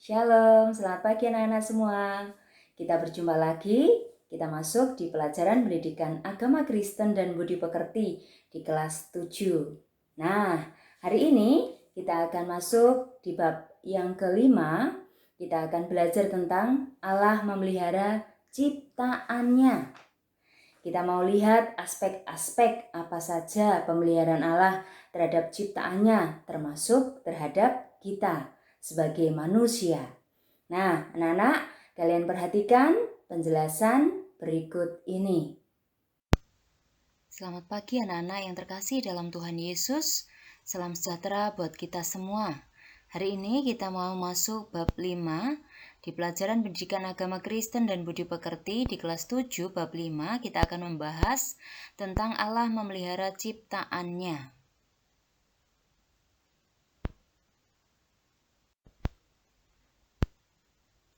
Shalom, selamat pagi anak-anak semua. Kita berjumpa lagi, kita masuk di pelajaran pendidikan agama Kristen dan budi pekerti di kelas 7. Nah, hari ini kita akan masuk di bab yang kelima. Kita akan belajar tentang Allah memelihara ciptaannya. Kita mau lihat aspek-aspek apa saja pemeliharaan Allah terhadap ciptaannya, termasuk terhadap kita sebagai manusia. Nah, anak-anak, kalian perhatikan penjelasan berikut ini. Selamat pagi anak-anak yang terkasih dalam Tuhan Yesus. Salam sejahtera buat kita semua. Hari ini kita mau masuk bab 5 di pelajaran pendidikan agama Kristen dan budi pekerti di kelas 7 bab 5 kita akan membahas tentang Allah memelihara ciptaannya.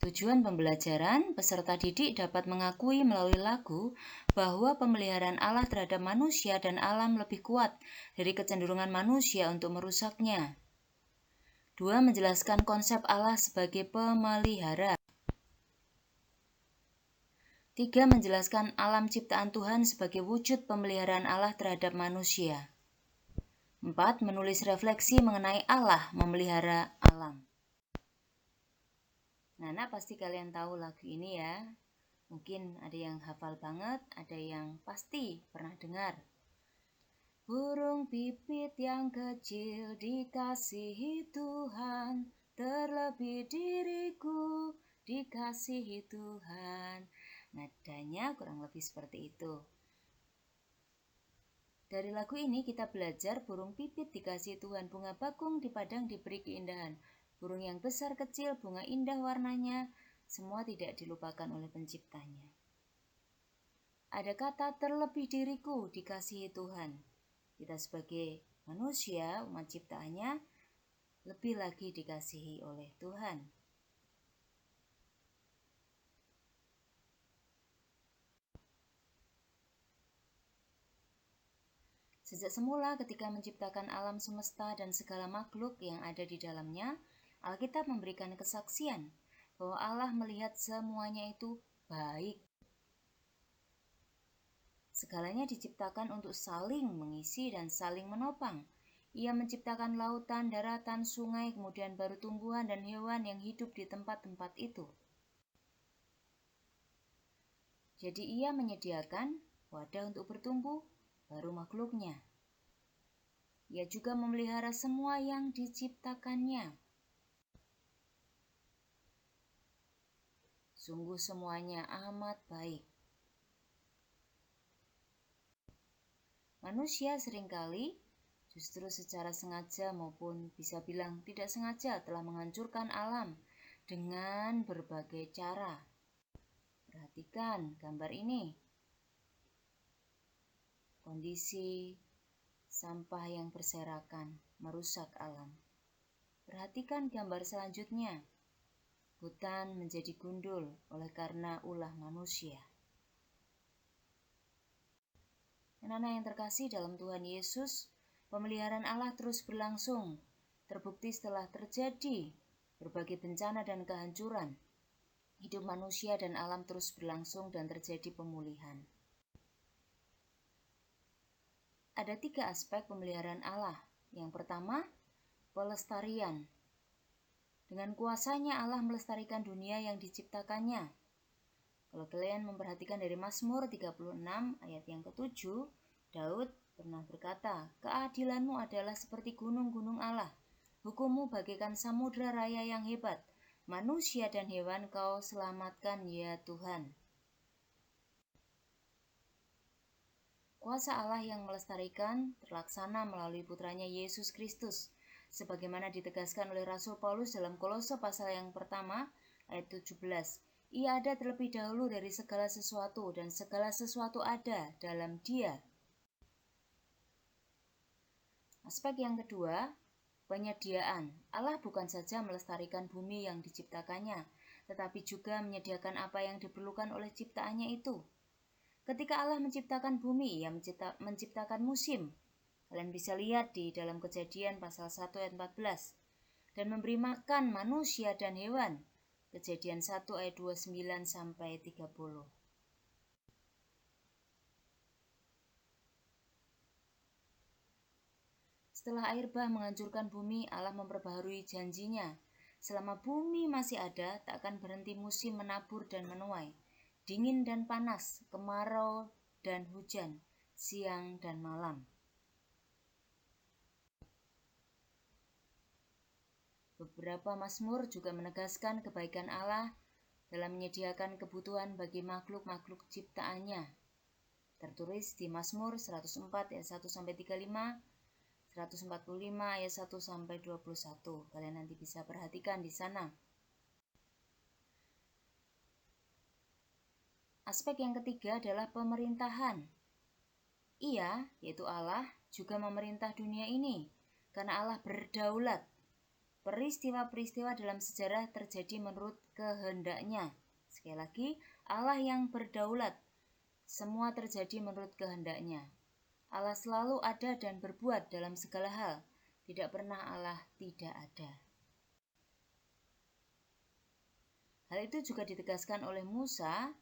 Tujuan pembelajaran, peserta didik dapat mengakui melalui lagu bahwa pemeliharaan Allah terhadap manusia dan alam lebih kuat dari kecenderungan manusia untuk merusaknya. 2. Menjelaskan konsep Allah sebagai pemelihara. 3. Menjelaskan alam ciptaan Tuhan sebagai wujud pemeliharaan Allah terhadap manusia. 4. Menulis refleksi mengenai Allah memelihara alam. Nah, pasti kalian tahu lagu ini ya. Mungkin ada yang hafal banget, ada yang pasti pernah dengar. Burung pipit yang kecil dikasihi Tuhan, terlebih diriku dikasihi Tuhan. Nadanya kurang lebih seperti itu. Dari lagu ini kita belajar burung pipit dikasihi Tuhan, bunga bakung di padang diberi keindahan. Burung yang besar kecil, bunga indah warnanya, semua tidak dilupakan oleh penciptanya. Ada kata terlebih diriku dikasihi Tuhan. Kita sebagai manusia, umat ciptaannya, lebih lagi dikasihi oleh Tuhan. Sejak semula ketika menciptakan alam semesta dan segala makhluk yang ada di dalamnya, Alkitab memberikan kesaksian bahwa Allah melihat semuanya itu baik. Segalanya diciptakan untuk saling mengisi dan saling menopang. Ia menciptakan lautan, daratan, sungai, kemudian baru tumbuhan dan hewan yang hidup di tempat-tempat itu. Jadi ia menyediakan wadah untuk bertumbuh, baru makhluknya. Ia juga memelihara semua yang diciptakannya. Sungguh semuanya amat baik. Manusia seringkali justru secara sengaja maupun bisa bilang tidak sengaja telah menghancurkan alam dengan berbagai cara. Perhatikan gambar ini. Kondisi sampah yang berserakan merusak alam. Perhatikan gambar selanjutnya. Hutan menjadi gundul oleh karena ulah manusia. Anak-anak yang terkasih dalam Tuhan Yesus, pemeliharaan Allah terus berlangsung. Terbukti setelah terjadi berbagai bencana dan kehancuran. Hidup manusia dan alam terus berlangsung dan terjadi pemulihan. Ada 3 aspek pemeliharaan Allah. Yang pertama, pelestarian. Dengan kuasanya Allah melestarikan dunia yang diciptakannya. Kalau kalian memperhatikan dari Mazmur 36 ayat yang ke-7, Daud pernah berkata, "Keadilanmu adalah seperti gunung-gunung Allah, hukummu bagaikan samudra raya yang hebat, manusia dan hewan kau selamatkan ya Tuhan." Kuasa Allah yang melestarikan terlaksana melalui putranya Yesus Kristus, sebagaimana ditegaskan oleh Rasul Paulus dalam Kolose pasal yang pertama ayat 17. Ia ada terlebih dahulu dari segala sesuatu dan segala sesuatu ada dalam Dia. Aspek yang kedua, penyediaan. Allah bukan saja melestarikan bumi yang diciptakannya, tetapi juga menyediakan apa yang diperlukan oleh ciptaannya itu. Ketika Allah menciptakan bumi, Ia menciptakan musim. Kalian bisa lihat di dalam Kejadian pasal 1 ayat 14. dan memberi makan manusia dan hewan. Kejadian 1 ayat 29 sampai 30. Setelah air bah menghancurkan bumi, Allah memperbaharui janjinya. Selama bumi masih ada, tak akan berhenti musim menabur dan menuai, dingin dan panas, kemarau dan hujan, siang dan malam. Beberapa mazmur juga menegaskan kebaikan Allah dalam menyediakan kebutuhan bagi makhluk-makhluk ciptaannya. Tertulis di Mazmur 104 ayat 1 sampai 35, 145 ayat 1 sampai 21. Kalian nanti bisa perhatikan di sana. Aspek yang ketiga adalah pemerintahan. Ia, yaitu Allah, juga memerintah dunia ini karena Allah berdaulat. Peristiwa-peristiwa dalam sejarah terjadi menurut kehendaknya. Sekali lagi, Allah yang berdaulat. Semua terjadi menurut kehendaknya. Allah selalu ada dan berbuat dalam segala hal. Tidak pernah Allah tidak ada. Hal itu juga ditegaskan oleh Musa.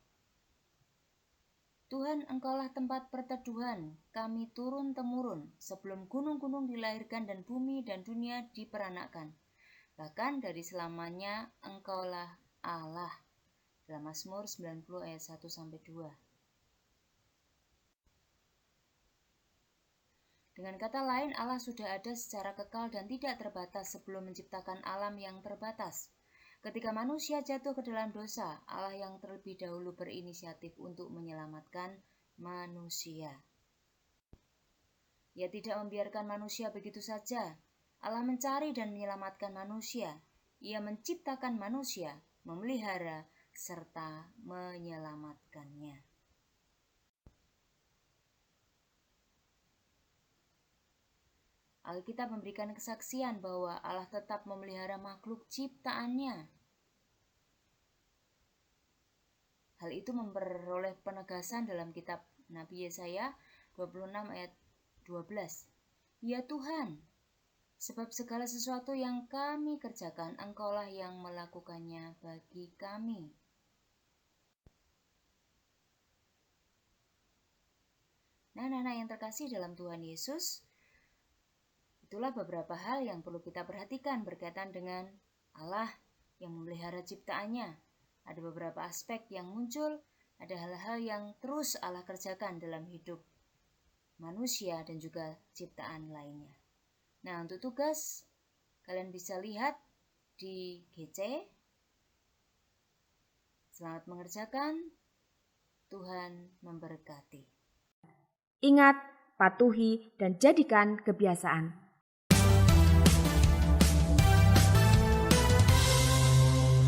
Tuhan, Engkaulah tempat perteduhan kami turun-temurun sebelum gunung-gunung dilahirkan dan bumi dan dunia diperanakkan. Bahkan dari selamanya Engkaulah Allah. Dalam Mazmur 90 ayat 1 sampai 2. Dengan kata lain, Allah sudah ada secara kekal dan tidak terbatas sebelum menciptakan alam yang terbatas. Ketika manusia jatuh ke dalam dosa, Allah yang terlebih dahulu berinisiatif untuk menyelamatkan manusia. Ia tidak membiarkan manusia begitu saja. Allah mencari dan menyelamatkan manusia. Ia menciptakan manusia, memelihara, serta menyelamatkannya. Alkitab memberikan kesaksian bahwa Allah tetap memelihara makhluk ciptaannya. Hal itu memperoleh penegasan dalam kitab Nabi Yesaya 26 ayat 12. Ya Tuhan, sebab segala sesuatu yang kami kerjakan, Engkaulah yang melakukannya bagi kami. Nah, anak-anak yang terkasih dalam Tuhan Yesus, itulah beberapa hal yang perlu kita perhatikan berkaitan dengan Allah yang memelihara ciptaannya. Ada beberapa aspek yang muncul, ada hal-hal yang terus Allah kerjakan dalam hidup manusia dan juga ciptaan lainnya. Nah, untuk tugas, kalian bisa lihat di GC. Selamat mengerjakan, Tuhan memberkati. Ingat, patuhi, dan jadikan kebiasaan.